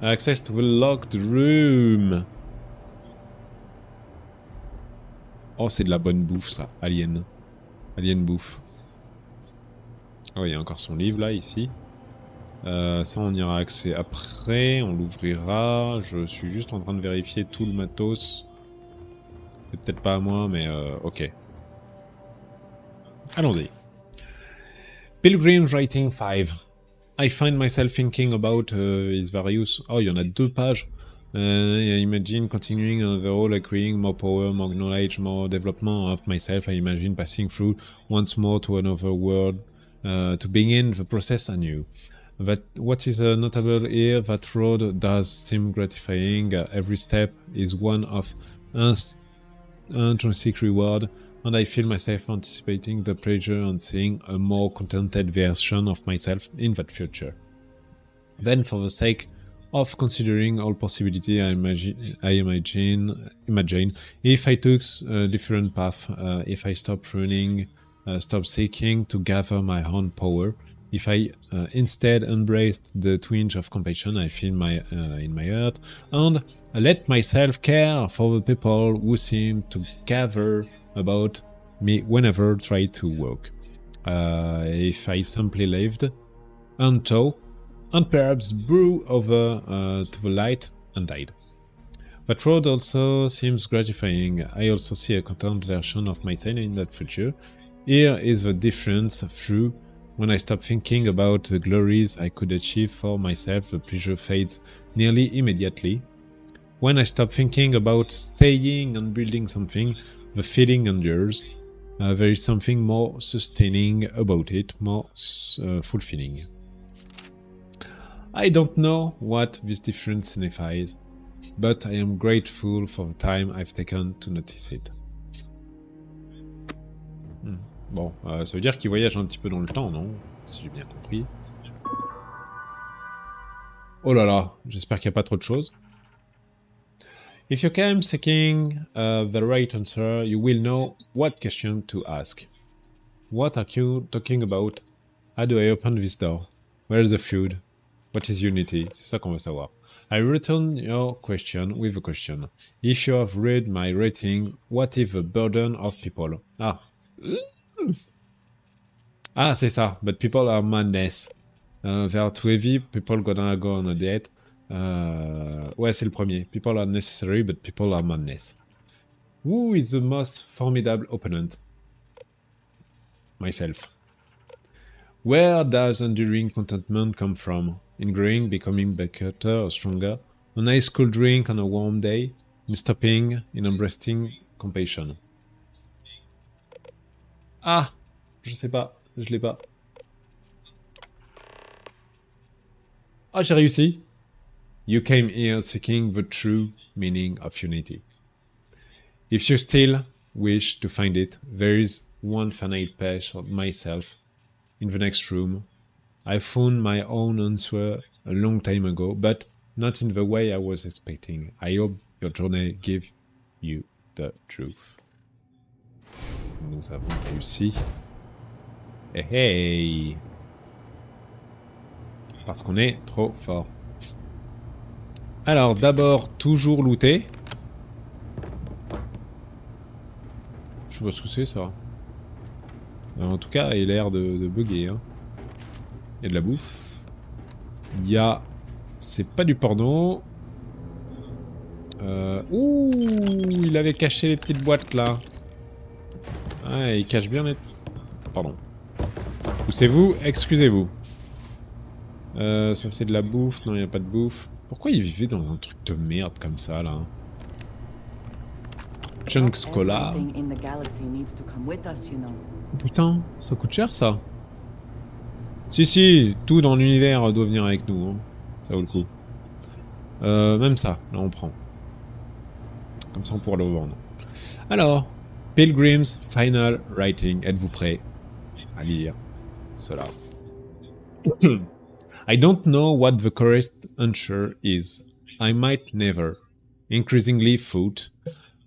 Speaker 1: Access to the locked room. Oh, c'est de la bonne bouffe, ça. Alien. Alien bouffe. Oh, il y a encore son livre, là, ici. Ça, on ira accès après. On l'ouvrira. Je suis juste en train de vérifier tout le matos. C'est peut-être pas à moi, mais ok. Allons-y. Pilgrim's Writing 5. I find myself thinking about his various... Oh, il y en a 2 pages. I imagine continuing on the whole, acquiring more power, more knowledge, more development of myself. I imagine passing through once more to another world, to begin the process anew. That what is notable here, that road does seem gratifying. Every step is one of intrinsic reward, and I feel myself anticipating the pleasure and seeing a more contented version of myself in that future. Then, for the sake of considering all possibility, I imagine if I took a different path, if I stopped running, stopped seeking to gather my own power, if I instead embraced the twinge of compassion I feel in my heart, and let myself care for the people who seem to gather about me whenever I try to walk. If I simply lived, until and perhaps blew over to the light and died. That road also seems gratifying. I also see a content version of myself in that future. Here is the difference through when I stop thinking about the glories I could achieve for myself, the pleasure fades nearly immediately. When I stop thinking about staying and building something, the feeling endures. There is something more sustaining about it, more fulfilling. I don't know what this difference signifies. but I am grateful for the time I've taken to notice it. Bon, ça veut dire qu'il voyage un petit peu dans le temps, non? Si j'ai bien compris. Oh là là, j'espère qu'il n'y a pas trop de choses. If you came seeking the right answer, you will know what question to ask. What are you talking about? How do I open this door? Where is the food? What is unity? C'est ça qu'on veut savoir. I return your question with a question. If you have read my rating, what is the burden of people? Ah. Ah, c'est ça. But people are madness. They are too heavy, people gonna go on a date. Ouais, c'est le premier. People are necessary, but people are madness. Who is the most formidable opponent? Myself. Where does enduring contentment come from? In growing, becoming better or stronger? An ice cold drink on a warm day? In stopping, in embracing compassion? Ah! Je sais pas. Je l'ai pas. Ah, j'ai réussi! You came here seeking the true meaning of unity. If you still wish to find it, there is one finite page of myself in the next room. I found my own answer a long time ago, but not in the way I was expecting. I hope your journey gives you the truth. Nous avons réussi. Hey, hey! Parce qu'on est trop fort. Alors, d'abord, toujours looter. Je sais pas ce que c'est, ça. En tout cas, il a l'air de bugger. Hein. Il y a de la bouffe. Il y a... C'est pas du porno. Ouh, il avait caché les petites boîtes, là. Ah, il cache bien les... Pardon. Poussez-vous, excusez-vous. Ça, c'est de la bouffe. Non, il n'y a pas de bouffe. Pourquoi il vivait dans un truc de merde comme ça, là? Chunks Cola. Putain, ça coûte cher, ça. Si, tout dans l'univers doit venir avec nous. Hein. Ça vaut le coup. Même ça, là, on prend. Comme ça, on pourra le vendre. Alors, Pilgrim's Final Writing. Êtes-vous prêts à lire cela? I don't know what the correct answer is. I might never. Increasingly thought.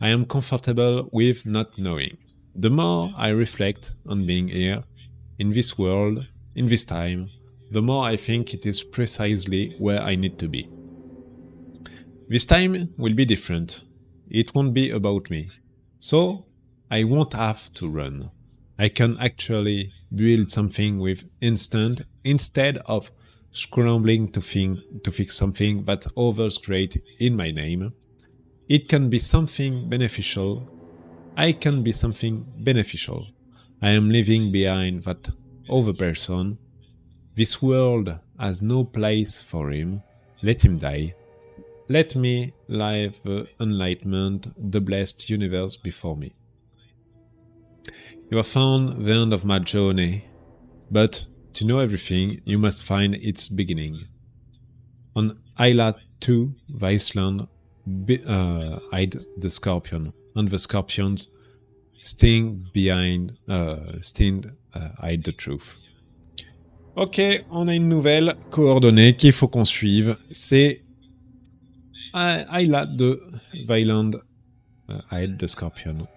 Speaker 1: I am comfortable with not knowing. The more I reflect on being here, in this world, in this time, the more I think it is precisely where I need to be. This time will be different. It won't be about me. So, I won't have to run. I can actually build something with instant instead of scrambling to fix something that others create in my name. It can be something beneficial. I can be something beneficial. I am leaving behind that other person. This world has no place for him. Let him die. Let me live the enlightenment, the blessed universe before me. You have found the end of my journey, but to know everything, you must find its beginning. On Isla 2, the Iceland, hide the scorpion, and the scorpions hide the truth. Ok, on a une nouvelle coordonnée qu'il faut qu'on suive. C'est Isla 2, the Island, hide the scorpion.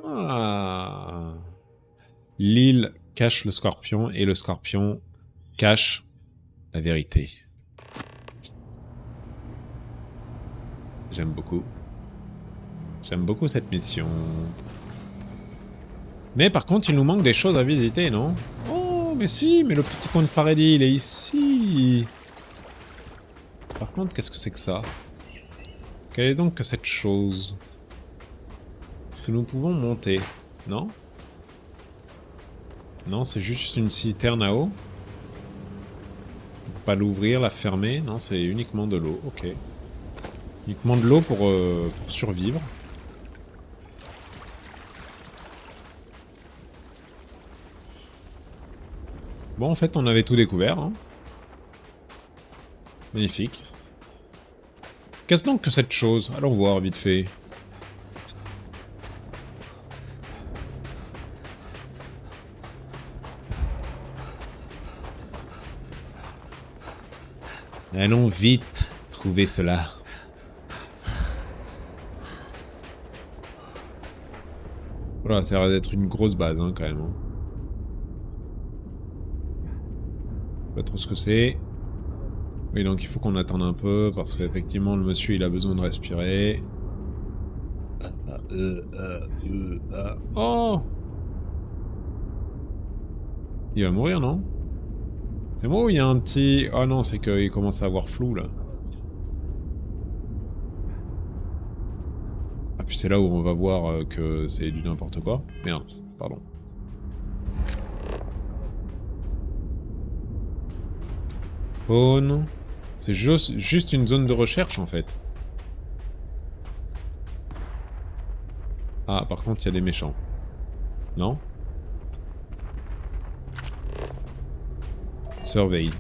Speaker 1: Ah. L'île cache le scorpion et le scorpion cache la vérité. J'aime beaucoup. J'aime beaucoup cette mission. Mais par contre, il nous manque des choses à visiter, non? Oh, mais si, mais le petit coin de paradis, il est ici. Par contre, qu'est-ce que c'est que ça? Quelle est donc cette chose? Est-ce que nous pouvons monter? Non? Non, c'est juste une citerne à eau. Pas l'ouvrir, la fermer. Non, c'est uniquement de l'eau. Ok. Uniquement de l'eau pour survivre. Bon, en fait, on avait tout découvert. Hein. Magnifique. Qu'est-ce donc que cette chose? Allons voir vite fait. Allons vite trouver cela. Voilà, ça a l'air d'être une grosse base hein, quand même. Hein. Pas trop ce que c'est. Oui, donc il faut qu'on attende un peu parce qu'effectivement le monsieur il a besoin de respirer. Oh! Il va mourir, non? C'est moi ou il y a un petit... Oh non, c'est qu'il commence à avoir flou, là. Ah, puis c'est là où on va voir que c'est du n'importe quoi. Merde, pardon. Faune... C'est juste une zone de recherche, en fait. Ah, par contre, il y a des méchants. Non? Surveille.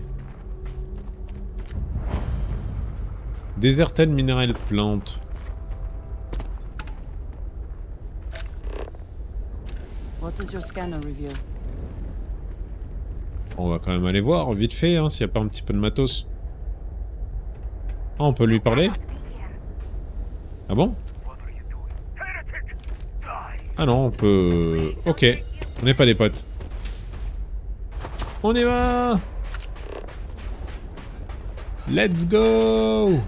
Speaker 1: Deserted mineral plant.
Speaker 6: What does your scanner reveal?
Speaker 1: On va quand même aller voir, vite fait, hein, s'il n'y a pas un petit peu de matos. Ah, on peut lui parler? Ah bon? Ah non, on peut... Ok, on n'est pas des potes. On y va! Let's go!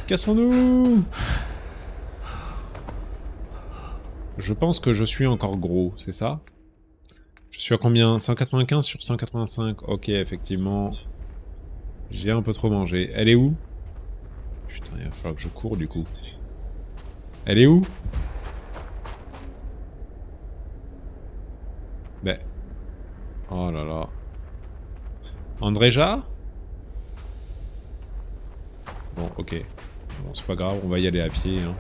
Speaker 1: Cassons-nous! Je pense que je suis encore gros, c'est ça? Je suis à combien? 195 sur 185. Ok, effectivement. J'ai un peu trop mangé. Elle est où? Putain, il va falloir que je cours du coup. Elle est où? Ben... Oh là là. Andréja? Bon, ok. Bon, c'est pas grave, on va y aller à pied. Hein.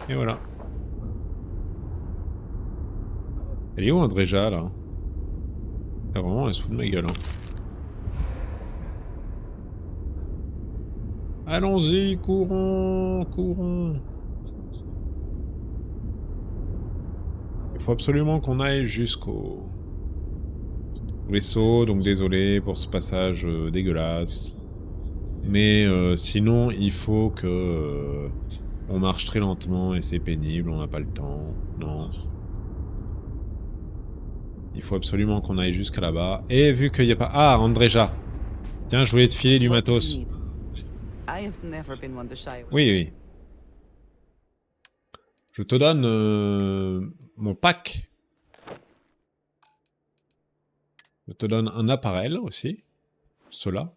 Speaker 1: Et voilà. Elle est où Andréja là? Ah, vraiment, elle se fout de ma gueule. Hein. Allons-y, courons, courons. Il faut absolument qu'on aille jusqu'au vaisseau, donc désolé pour ce passage dégueulasse. Mais sinon, il faut que on marche très lentement et c'est pénible, on n'a pas le temps. Non. Il faut absolument qu'on aille jusqu'à là-bas. Et vu qu'il n'y a pas... Ah, Andréja. Tiens, je voulais te filer du matos. Oui, oui. Je te donne mon pack. Je te donne un appareil aussi. Cela.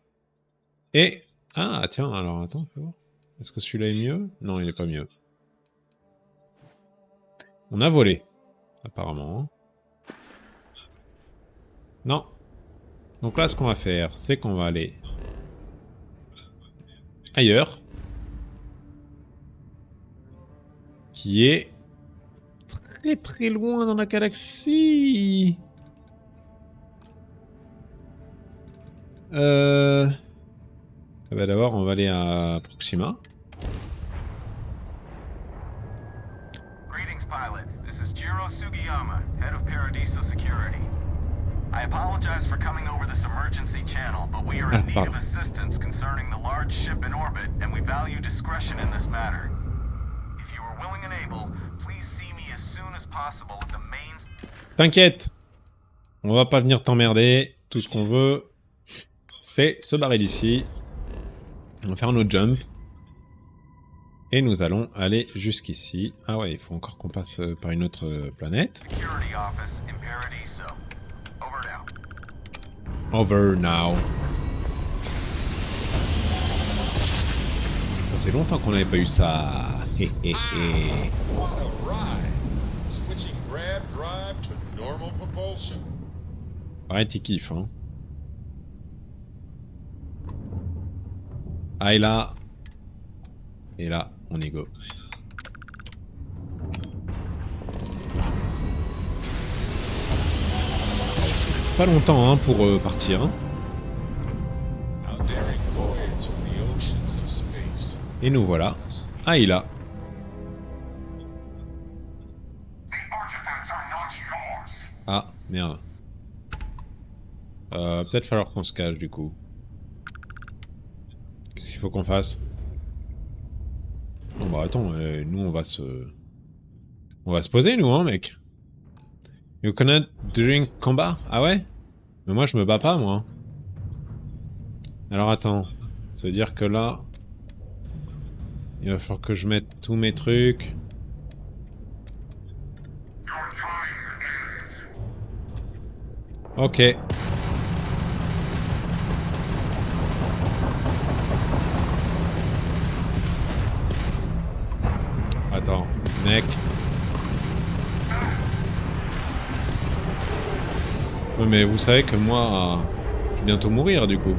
Speaker 1: Et... Ah, tiens, alors attends, fais voir. Est-ce que celui-là est mieux? Non, il n'est pas mieux. On a volé. Apparemment. Non. Donc là, ce qu'on va faire, c'est qu'on va aller... ailleurs. Qui est... très très loin dans la galaxie. Ah bah d'abord, on va aller à Proxima.
Speaker 9: Greetings, pilot. This is Jiro Sugiyama, head of Paradiso Security. I apologize for coming over this emergency channel, but we are in need of assistance concerning the large ship in orbit, and we value discretion in this matter. If you are willing and able, please see me as soon as possible at the main...
Speaker 1: T'inquiète, on va pas venir t'emmerder. Tout ce qu'on veut, c'est se barrer d'ici. On va faire nos jumps. Et nous allons aller jusqu'ici. Ah ouais, il faut encore qu'on passe par une autre planète. Over now. Ça faisait longtemps qu'on n'avait pas eu ça. Ouais, t'y kiffes, hein. Ah, et là. Et là, on est go. pas longtemps hein, pour partir. Hein.
Speaker 8: Our daring voyage in the oceans of space.
Speaker 1: Et nous voilà à Ila. Ah, merde. Peut-être falloir qu'on se cache du coup. Qu'est-ce qu'il faut qu'on fasse? Non bah attends, nous on va se... On va se poser nous hein mec. You cannot during combat? Ah ouais? Mais moi je me bats pas moi. Alors attends. Ça veut dire que là... Il va falloir que je mette tous mes trucs. Ok. Attends, mec. Ouais, mais vous savez que moi, je vais bientôt mourir du coup.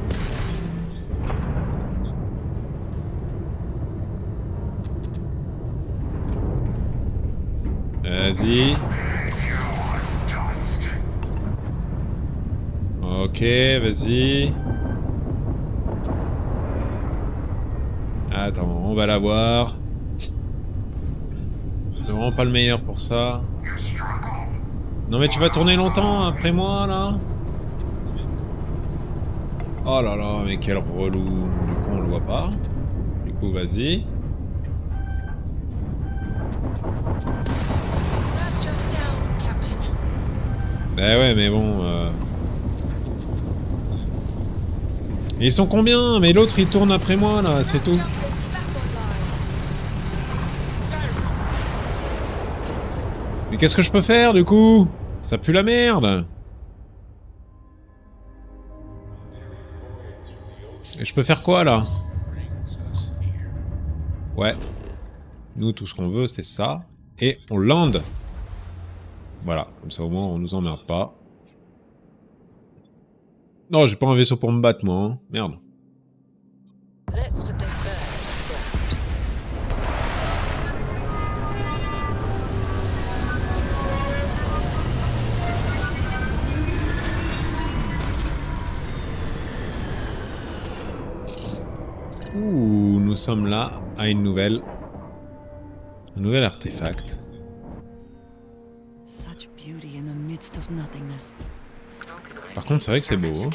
Speaker 1: Vas-y. Ok, vas-y. Attends, on va la voir. C'est vraiment pas le meilleur pour ça. Non mais tu vas tourner longtemps après moi là. Oh là là, mais quel relou. Du coup on le voit pas. Du coup vas-y. Bah ouais mais bon... Ils sont combien? Mais l'autre il tourne après moi là, c'est tout. Mais qu'est-ce que je peux faire du coup? Ça pue la merde. Et je peux faire quoi là? Ouais. Nous tout ce qu'on veut c'est ça. Et on land. Voilà, comme ça au moins on nous emmerde pas. Non, j'ai pas un vaisseau pour me battre moi, hein. Merde. Ouh, nous sommes là à un nouvel artefact. Par contre, c'est vrai que c'est beau. Hein.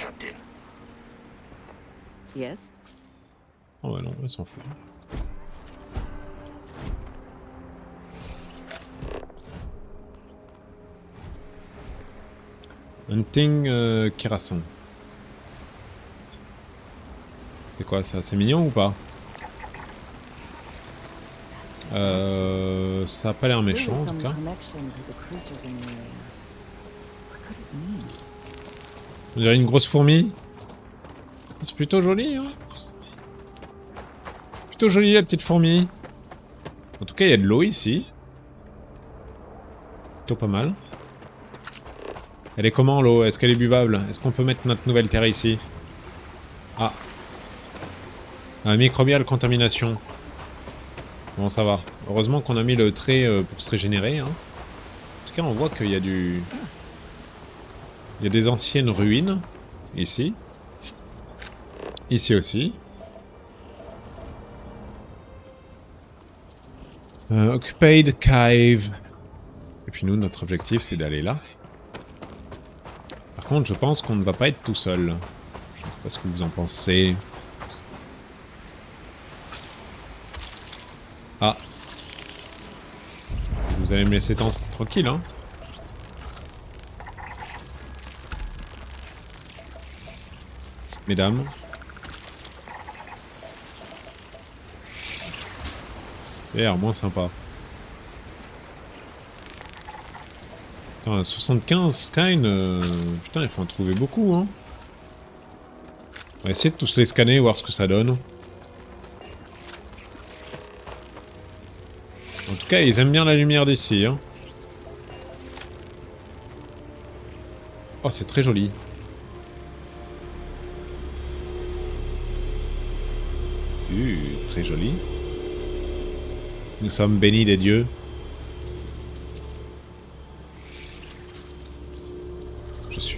Speaker 6: Yes.
Speaker 1: Oh bah non, elle s'en fout. Hunting Kirasson. C'est quoi ça? C'est mignon ou pas? Ça a pas l'air méchant en tout cas. On dirait une grosse fourmi. C'est plutôt joli, hein. Plutôt joli la petite fourmi. En tout cas, il y a de l'eau ici. Plutôt pas mal. Elle est comment l'eau? Est-ce qu'elle est buvable? Est-ce qu'on peut mettre notre nouvelle terre ici? Ah. Microbial contamination. Bon, ça va. Heureusement qu'on a mis le trait pour se régénérer. Hein. En tout cas, on voit qu'il y a du... Il y a des anciennes ruines. Ici. Ici aussi. Occupied Cave. Et puis nous, notre objectif, c'est d'aller là. Par contre, je pense qu'on ne va pas être tout seul. Je ne sais pas ce que vous en pensez. Ah. Vous allez me laisser tranquille, hein. Mesdames. D'ailleurs, moins sympa. Putain, 75 Skyne, putain, il faut en trouver beaucoup, hein. On va essayer de tous les scanner, voir ce que ça donne. En tout cas, ils aiment bien la lumière d'ici, hein. Oh, c'est très joli. Très joli. Nous sommes bénis des dieux.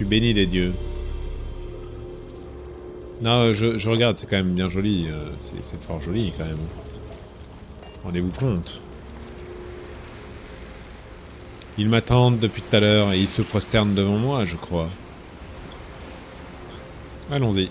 Speaker 1: Je suis béni des dieux. Non, je regarde, c'est quand même bien joli. C'est fort joli quand même. Rendez-vous compte. Ils m'attendent depuis tout à l'heure et ils se prosternent devant moi, je crois. Allons-y.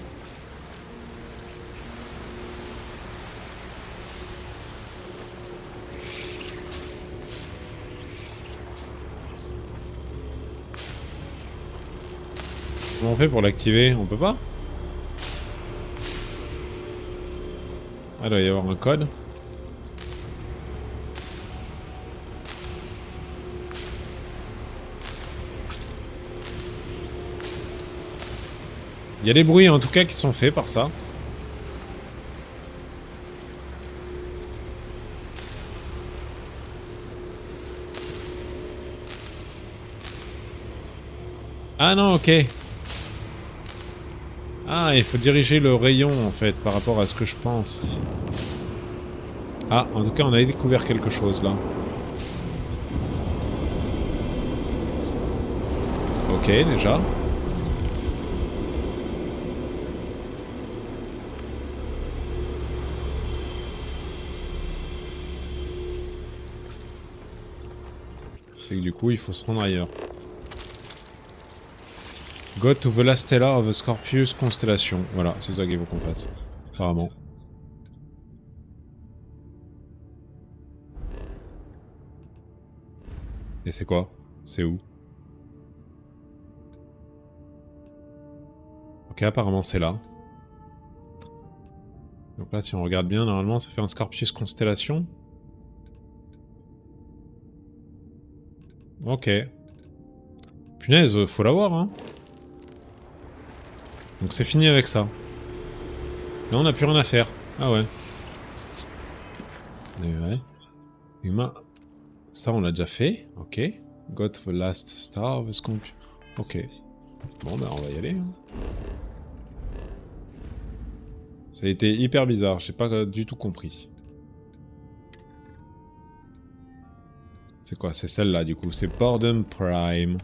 Speaker 1: Comment on fait pour l'activer? On peut pas? Ah, il doit y avoir un code. Il y a des bruits en tout cas qui sont faits par ça. Ah non, ok. Ah, il faut diriger le rayon en fait par rapport à ce que je pense. Ah, en tout cas on a découvert quelque chose là. Ok, déjà. C'est que du coup il faut se rendre ailleurs. Go to the last stellar of the Scorpius constellation. Voilà, c'est ça qu'il faut qu'on fasse. Apparemment. Et c'est quoi? C'est où? Ok, apparemment c'est là. Donc là, si on regarde bien, normalement ça fait un Scorpius constellation. Ok. Punaise, faut l'avoir, hein. Donc c'est fini avec ça. Là, on n'a plus rien à faire. Ah ouais. Mais ouais. Humain. Ça, on l'a déjà fait. Ok. Got the last star of the Scorpius. Ok. Bon, bah, on va y aller. Hein. Ça a été hyper bizarre. J'ai pas du tout compris. C'est quoi? C'est celle-là, du coup. C'est Boredom Prime.